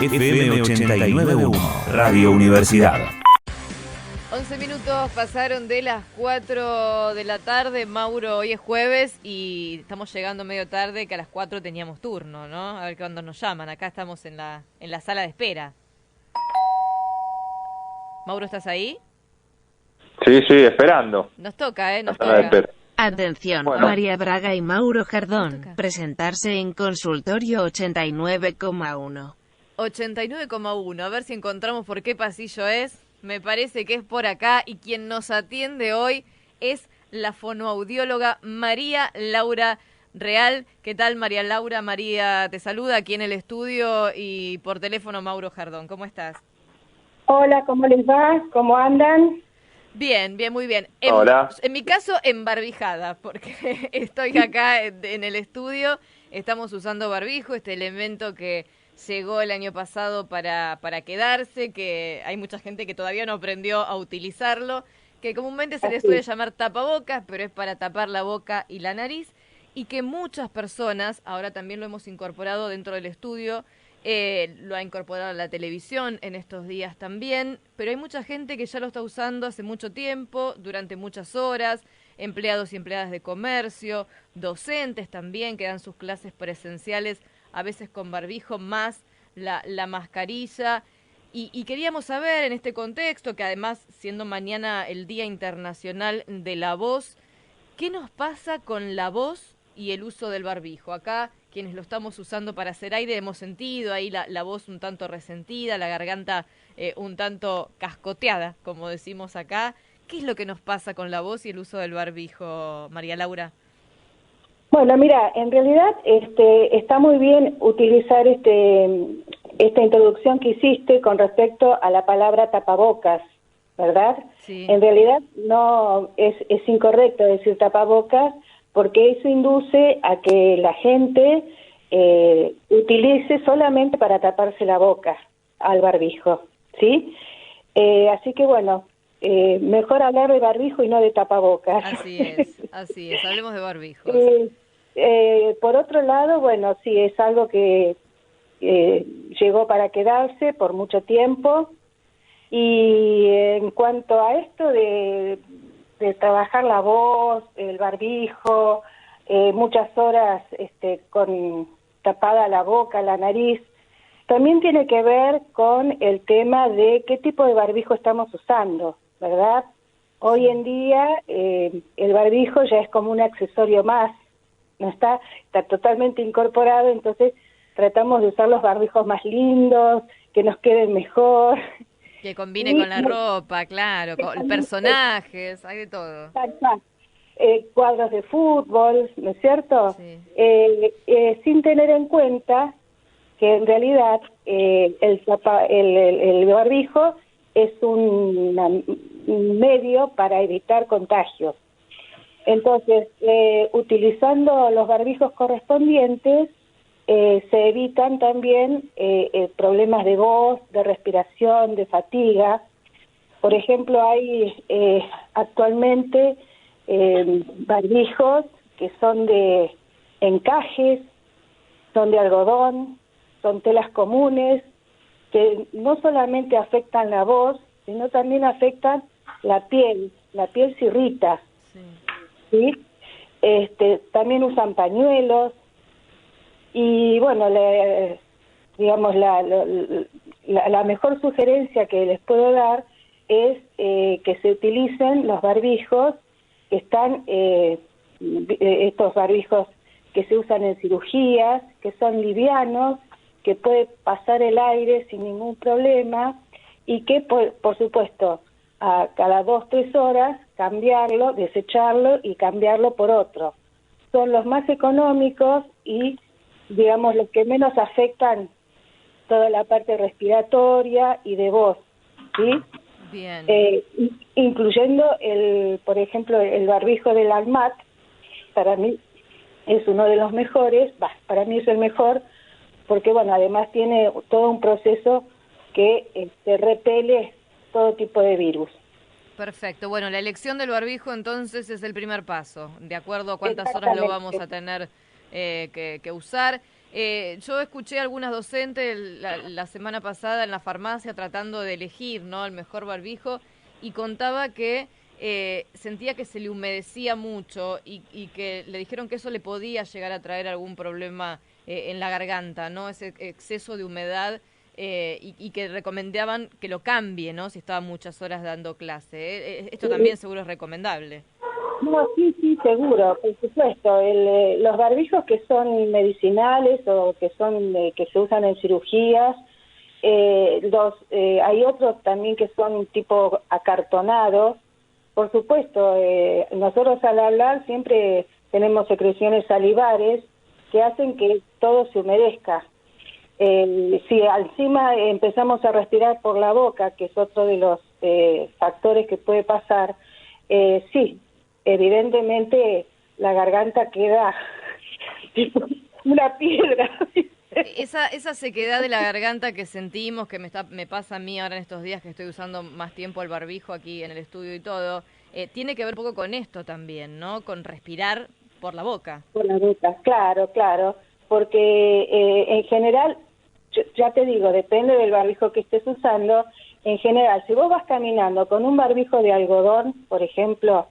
FM 89.1, Radio Universidad. 11 minutos pasaron de las 4 de la tarde, Mauro, hoy es jueves y estamos llegando medio tarde, que a las 4 teníamos turno, ¿no? A ver cuándo nos llaman, acá estamos en la sala de espera. Mauro, ¿estás ahí? Sí, esperando. Nos toca, nos Sala de toca. espera. Atención, Bueno. María Braga y Mauro Jardón, Toca. presentarse en consultorio 89,1. 89,1, a ver si encontramos por qué pasillo es. Me parece que es por acá y quien nos atiende hoy es la fonoaudióloga María Laura Real. ¿Qué tal, María Laura? María te saluda aquí en el estudio y por teléfono Mauro Jardón. ¿Cómo estás? Hola, ¿cómo les va? ¿Cómo andan? Bien, muy bien. Hola. En mi caso, embarbijada, porque estoy acá en el estudio, estamos usando barbijo, este elemento que llegó el año pasado para quedarse, que hay mucha gente que todavía no aprendió a utilizarlo, que comúnmente se le suele llamar tapabocas, pero es para tapar la boca y la nariz, y que muchas personas, ahora también lo hemos incorporado dentro del estudio, lo ha incorporado a la televisión en estos días también, pero hay mucha gente que ya lo está usando hace mucho tiempo, durante muchas horas, empleados y empleadas de comercio, docentes también que dan sus clases presenciales, a veces con barbijo más la mascarilla. Y queríamos saber en este contexto, que además siendo mañana el Día Internacional de la Voz, ¿qué nos pasa con la voz y el uso del barbijo? Acá, quienes lo estamos usando para hacer aire, hemos sentido ahí la voz un tanto resentida, la garganta un tanto cascoteada, como decimos acá. ¿Qué es lo que nos pasa con la voz y el uso del barbijo, María Laura? Bueno, mira, en realidad está muy bien utilizar esta introducción que hiciste con respecto a la palabra tapabocas, ¿verdad? Sí. En realidad no es incorrecto decir tapabocas porque eso induce a que la gente utilice solamente para taparse la boca al barbijo, ¿sí? Así que bueno, mejor hablar de barbijo y no de tapabocas. Así es, hablemos de barbijos. Por otro lado, bueno, sí, es algo que llegó para quedarse por mucho tiempo. Y en cuanto a esto de trabajar la voz, el barbijo, muchas horas con tapada la boca, la nariz, también tiene que ver con el tema de qué tipo de barbijo estamos usando, ¿verdad? Hoy en día el barbijo ya es como un accesorio más, no está totalmente incorporado, entonces tratamos de usar los barbijos más lindos, que nos queden mejor. Que combine con la ropa, claro, con personajes, hay de todo. Cuadros de fútbol, ¿no es cierto? Sí. Sin tener en cuenta que en realidad el barbijo es un medio para evitar contagios. Entonces, utilizando los barbijos correspondientes, se evitan también problemas de voz, de respiración, de fatiga. Por ejemplo, hay actualmente barbijos que son de encajes, son de algodón, son telas comunes, que no solamente afectan la voz, sino también afectan la piel se irrita. Sí. También usan pañuelos y bueno, la mejor sugerencia que les puedo dar es que se utilicen los barbijos que están, estos barbijos que se usan en cirugías, que son livianos, que puede pasar el aire sin ningún problema y que por supuesto a cada 2-3 horas cambiarlo, desecharlo y cambiarlo por otro. Son los más económicos y, digamos, los que menos afectan toda la parte respiratoria y de voz, ¿sí? Bien. Incluyendo, por ejemplo, el barbijo del ALMAT, para mí es uno de los mejores, para mí es el mejor, porque, bueno, además tiene todo un proceso que repele todo tipo de virus. Perfecto. Bueno, la elección del barbijo entonces es el primer paso, de acuerdo a cuántas horas lo vamos a tener que usar. Yo escuché a algunas docentes la semana pasada en la farmacia tratando de elegir, ¿no?, el mejor barbijo, y contaba que sentía que se le humedecía mucho y que le dijeron que eso le podía llegar a traer algún problema en la garganta, ¿no?, ese exceso de humedad, y que recomendaban que lo cambie, ¿no?, si estaba muchas horas dando clase. Esto también seguro es recomendable. No, sí, sí, seguro, por supuesto. Los barbijos que son medicinales o que son que se usan en cirugías, hay otros también que son tipo acartonados. Por supuesto, nosotros al hablar siempre tenemos secreciones salivares que hacen que todo se humedezca. Si encima empezamos a respirar por la boca, que es otro de los factores que puede pasar, sí, evidentemente la garganta queda tipo una piedra. Esa sequedad de la garganta que sentimos, que me pasa a mí ahora en estos días que estoy usando más tiempo el barbijo aquí en el estudio y todo, tiene que ver un poco con esto también, ¿no? Con respirar por la boca. Por la boca, claro, claro, porque en general, ya te digo, depende del barbijo que estés usando. En general, si vos vas caminando con un barbijo de algodón, por ejemplo,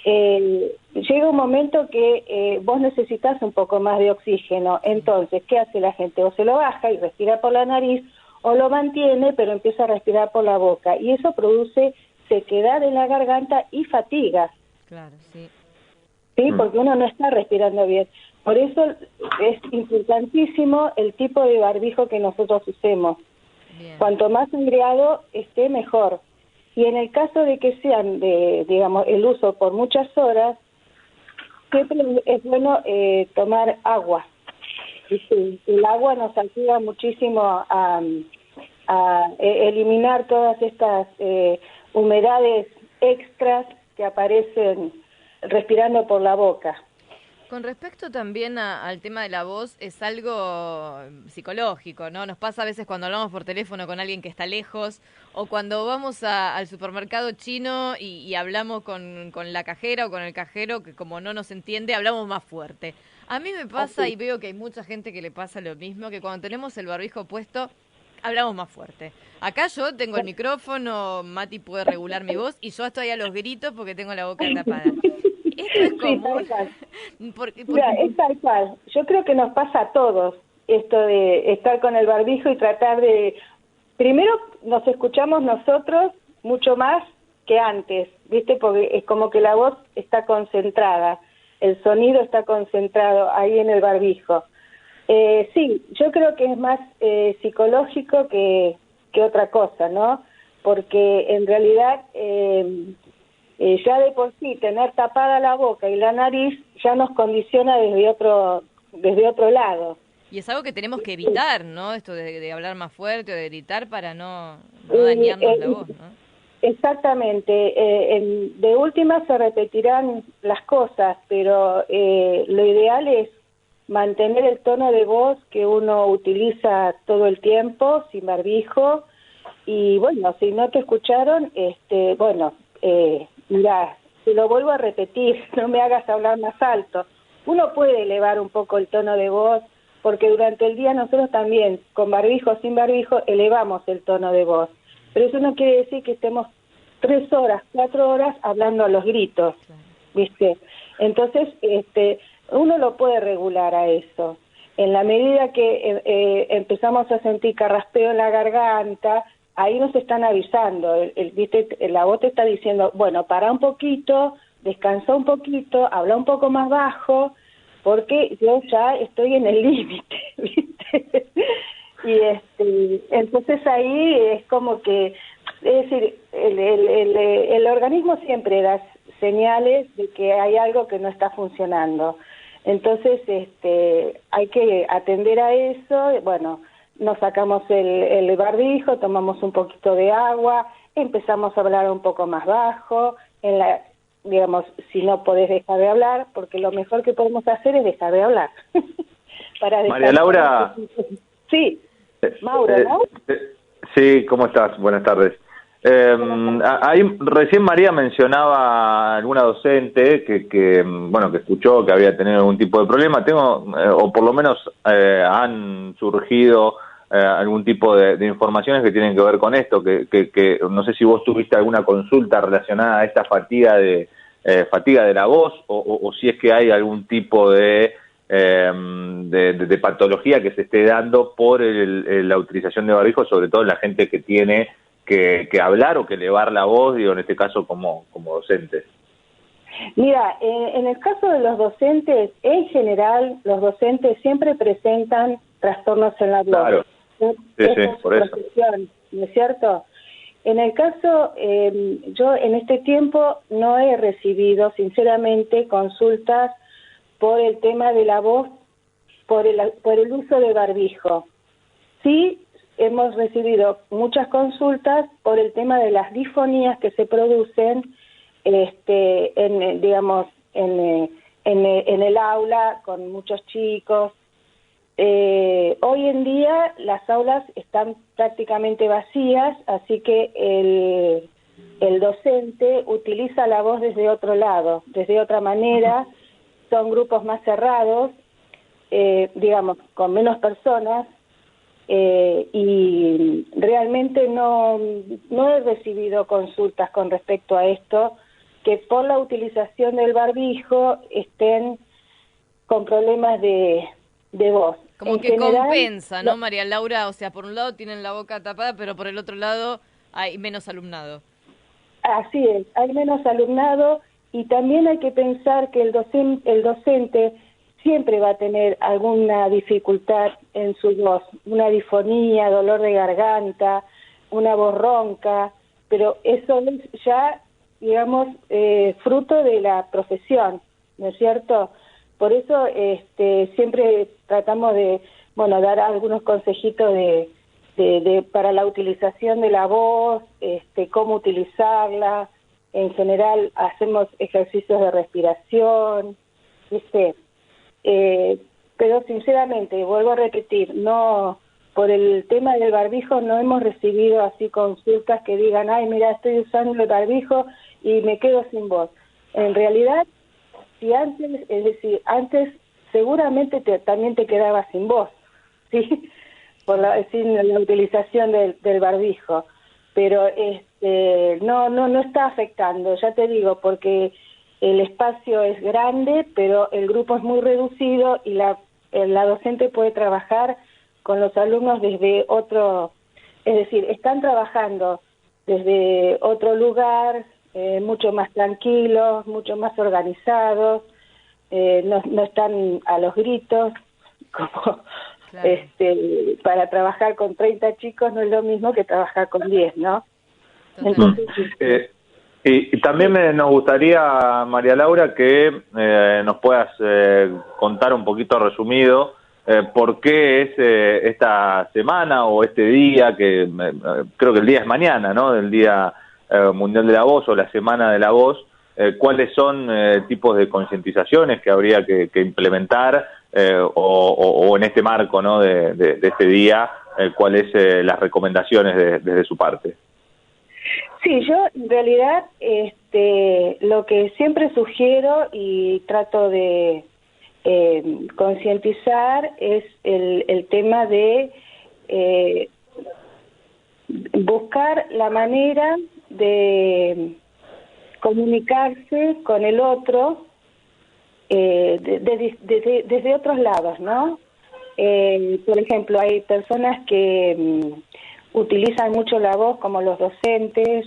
llega un momento que vos necesitas un poco más de oxígeno. Entonces, ¿qué hace la gente? O se lo baja y respira por la nariz, o lo mantiene pero empieza a respirar por la boca, y eso produce sequedad en la garganta y fatiga. Claro, sí. Sí, porque uno no está respirando bien. Por eso es importantísimo el tipo de barbijo que nosotros usemos. Bien. Cuanto más sombreado esté, mejor. Y en el caso de que sean digamos, el uso por muchas horas, siempre es bueno tomar agua. Sí, el agua nos ayuda muchísimo a eliminar todas estas humedades extras que aparecen respirando por la boca. Con respecto también al tema de la voz, es algo psicológico, ¿no? Nos pasa a veces cuando hablamos por teléfono con alguien que está lejos, o cuando vamos al supermercado chino y hablamos con la cajera o con el cajero, que como no nos entiende, hablamos más fuerte. A mí me pasa, y veo que hay mucha gente que le pasa lo mismo, que cuando tenemos el barbijo puesto, hablamos más fuerte. Acá yo tengo el micrófono, Mati puede regular mi voz, y yo estoy a los gritos porque tengo la boca tapada. Esto es común. Sí, tal cual. Porque... Mira, es tal cual. Yo creo que nos pasa a todos esto de estar con el barbijo y tratar de... Primero nos escuchamos nosotros mucho más que antes, ¿viste? Porque es como que la voz está concentrada, el sonido está concentrado ahí en el barbijo. Sí, yo creo que es más psicológico que otra cosa, ¿no? Porque en realidad... ya de por sí tener tapada la boca y la nariz ya nos condiciona desde otro lado. Y es algo que tenemos que evitar, ¿no? Esto de hablar más fuerte o de gritar para no dañarnos la voz, ¿no? Exactamente. De última se repetirán las cosas, pero lo ideal es mantener el tono de voz que uno utiliza todo el tiempo, sin barbijo. Y bueno, si no te escucharon, mira, te lo vuelvo a repetir, no me hagas hablar más alto. Uno puede elevar un poco el tono de voz, porque durante el día nosotros también, con barbijo o sin barbijo, elevamos el tono de voz. Pero eso no quiere decir que estemos 3 horas, 4 horas hablando a los gritos, ¿viste? Entonces, uno lo puede regular a eso. En la medida que empezamos a sentir carraspeo en la garganta, ahí nos están avisando, ¿viste? La voz te está diciendo, bueno, para un poquito, descansa un poquito, habla un poco más bajo, porque yo ya estoy en el límite, ¿viste? Y entonces ahí es como que, es decir, el organismo siempre da señales de que hay algo que no está funcionando. Entonces, hay que atender a eso, bueno, nos sacamos el barbijo, tomamos un poquito de agua, empezamos a hablar un poco más bajo, digamos, si no podés dejar de hablar, porque lo mejor que podemos hacer es dejar de hablar. María Laura. Sí, Mauro, ¿no? Sí, ¿cómo estás? Buenas tardes. Ahí recién María mencionaba alguna docente que escuchó que había tenido algún tipo de problema. O por lo menos han surgido algún tipo de informaciones que tienen que ver con esto, que no sé si vos tuviste alguna consulta relacionada a esta fatiga de la voz, o si es que hay algún tipo de patología que se esté dando por la utilización de barbijo, sobre todo en la gente que tiene que hablar o que elevar la voz, digo, en este caso como docentes. Mira, en el caso de los docentes, en general, los docentes siempre presentan trastornos en la voz. Claro, sí, por eso. ¿No es cierto? En el caso, yo en este tiempo no he recibido, sinceramente, consultas por el tema de la voz, por el uso de barbijo. Sí, hemos recibido muchas consultas por el tema de las disfonías que se producen en el aula con muchos chicos. Hoy en día las aulas están prácticamente vacías, así que el docente utiliza la voz desde otro lado, desde otra manera. Son grupos más cerrados, con menos personas. Y realmente no he recibido consultas con respecto a esto, que por la utilización del barbijo estén con problemas de voz. Como en que general, compensa, ¿no, María Laura? O sea, por un lado tienen la boca tapada, pero por el otro lado hay menos alumnado. Así es, hay menos alumnado, y también hay que pensar que el docente siempre va a tener alguna dificultad en su voz, una disfonía, dolor de garganta, una voz ronca, pero eso es ya, fruto de la profesión, ¿no es cierto? Por eso siempre tratamos de, dar algunos consejitos para la utilización de la voz, cómo utilizarla. En general hacemos ejercicios de respiración, ¿viste? Pero sinceramente, vuelvo a repetir, no, por el tema del barbijo no hemos recibido así consultas que digan, ay, mira, estoy usando el barbijo y me quedo sin voz. En realidad, antes seguramente también te quedabas sin voz, ¿sí? Sin la utilización del barbijo, pero no está afectando, ya te digo, porque el espacio es grande, pero el grupo es muy reducido y la docente puede trabajar con los alumnos desde otro, es decir, están trabajando desde otro lugar, mucho más tranquilos, mucho más organizados, no están a los gritos, como claro. Para trabajar con 30 chicos no es lo mismo que trabajar con 10, ¿no? Entonces, y también nos gustaría, María Laura, que nos puedas contar un poquito resumido por qué es esta semana o este día, que creo que el día es mañana, ¿no?, del Día Mundial de la Voz o la Semana de la Voz. ¿Cuáles son tipos de concientizaciones que habría que implementar o en este marco, ¿no?, de este día, cuáles las recomendaciones desde su parte? Sí, yo en realidad lo que siempre sugiero y trato de concientizar es el tema de buscar la manera de comunicarse con el otro desde otros lados, ¿no? Por ejemplo, hay personas que utilizan mucho la voz, como los docentes,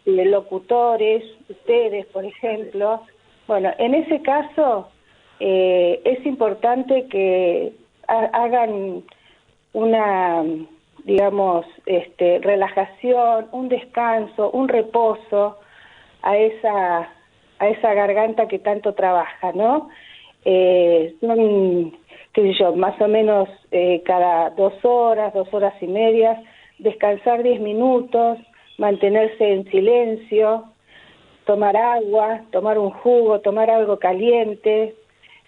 locutores, ustedes, por ejemplo. Bueno, en ese caso es importante que hagan una, relajación, un descanso, un reposo a esa garganta que tanto trabaja, ¿no? Son, más o menos cada 2 horas, 2 horas y media, descansar 10 minutos, mantenerse en silencio, tomar agua, tomar un jugo, tomar algo caliente.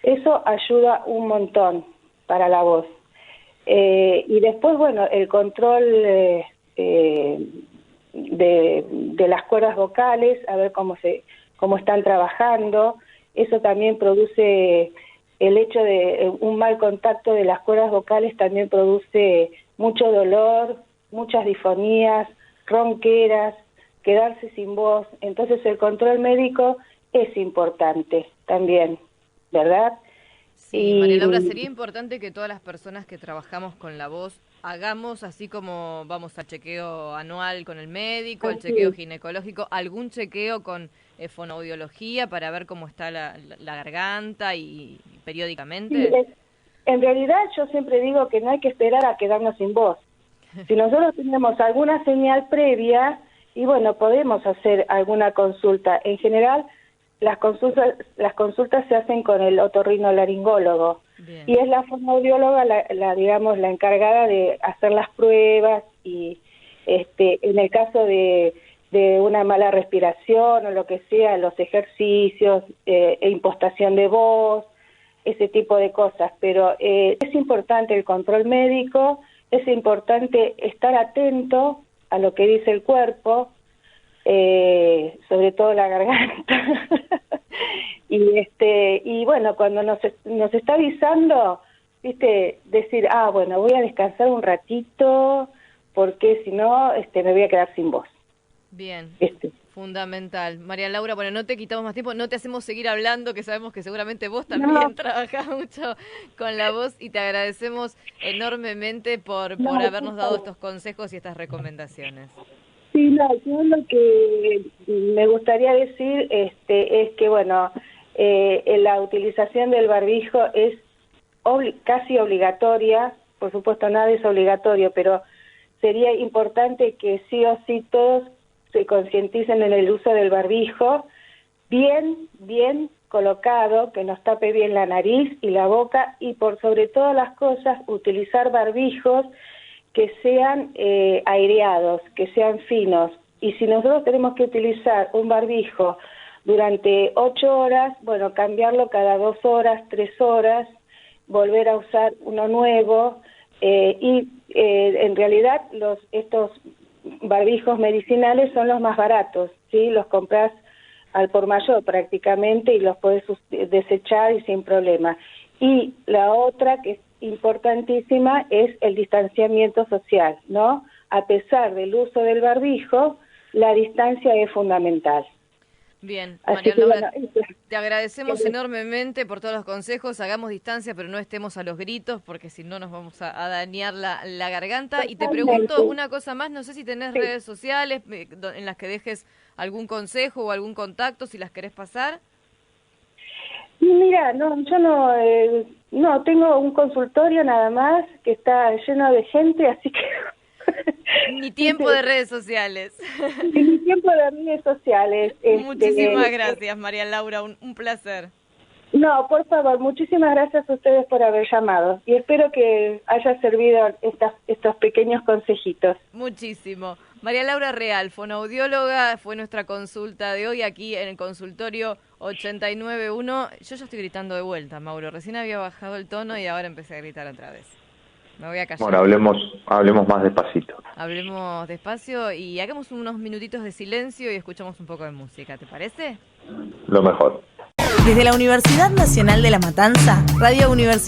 Eso ayuda un montón para la voz. Y después, el control de las cuerdas vocales, a ver cómo están trabajando. Eso también produce, el hecho de un mal contacto de las cuerdas vocales también produce mucho dolor, muchas disfonías, ronqueras, quedarse sin voz. Entonces el control médico es importante también, ¿verdad? Sí, María Laura, sería importante que todas las personas que trabajamos con la voz hagamos, así como vamos al chequeo anual con el médico, el chequeo ginecológico, algún chequeo con fonoaudiología para ver cómo está la garganta y periódicamente. Sí, en realidad yo siempre digo que no hay que esperar a quedarnos sin voz. Si nosotros tenemos alguna señal previa, y bueno, podemos hacer alguna consulta. En general, las consultas se hacen con el otorrinolaringólogo. Bien. Y es la fonoaudióloga digamos, la encargada de hacer las pruebas y en el caso de una mala respiración o lo que sea, los ejercicios, impostación de voz, ese tipo de cosas. Pero es importante el control médico, es importante estar atento a lo que dice el cuerpo, sobre todo la garganta. Y bueno, cuando nos está avisando, decir, bueno, voy a descansar un ratito porque si no me voy a quedar sin voz. Bien. Fundamental. María Laura, bueno, no te quitamos más tiempo, no te hacemos seguir hablando, que sabemos que seguramente vos también trabajás mucho con la voz, y te agradecemos enormemente por habernos dado estos consejos y estas recomendaciones. Sí, yo lo que me gustaría decir es que, bueno, la utilización del barbijo es casi obligatoria. Por supuesto, nada es obligatorio, pero sería importante que sí o sí todos se concienticen en el uso del barbijo, bien colocado, que nos tape bien la nariz y la boca, y por sobre todas las cosas utilizar barbijos que sean aireados, que sean finos. Y si nosotros tenemos que utilizar un barbijo durante 8 horas, bueno, cambiarlo cada 2 horas, 3 horas, volver a usar uno nuevo, y en realidad estos barbijos medicinales son los más baratos, ¿sí? Los compras al por mayor prácticamente y los puedes desechar y sin problema. Y la otra que es importantísima es el distanciamiento social, ¿no? A pesar del uso del barbijo, la distancia es fundamental. Bien, María Laura, te agradecemos enormemente por todos los consejos. Hagamos distancia, pero no estemos a los gritos, porque si no nos vamos a dañar la garganta. Y te pregunto una cosa más, no sé si tenés redes sociales en las que dejes algún consejo o algún contacto, si las querés pasar. Mira, yo no, tengo un consultorio nada más que está lleno de gente, así que... Ni tiempo de redes sociales. Ni tiempo de redes sociales. Muchísimas gracias, María Laura, un placer. No, por favor, muchísimas gracias a ustedes por haber llamado y espero que haya servido estos pequeños consejitos. Muchísimo. María Laura Real, fonoaudióloga, fue nuestra consulta de hoy aquí en el consultorio 891. Yo ya estoy gritando de vuelta, Mauro. Recién había bajado el tono y ahora empecé a gritar otra vez. Me voy a callar. Bueno, hablemos más despacito. Hablemos despacio y hagamos unos minutitos de silencio y escuchamos un poco de música, ¿te parece? Lo mejor. Desde la Universidad Nacional de La Matanza, Radio Universidad.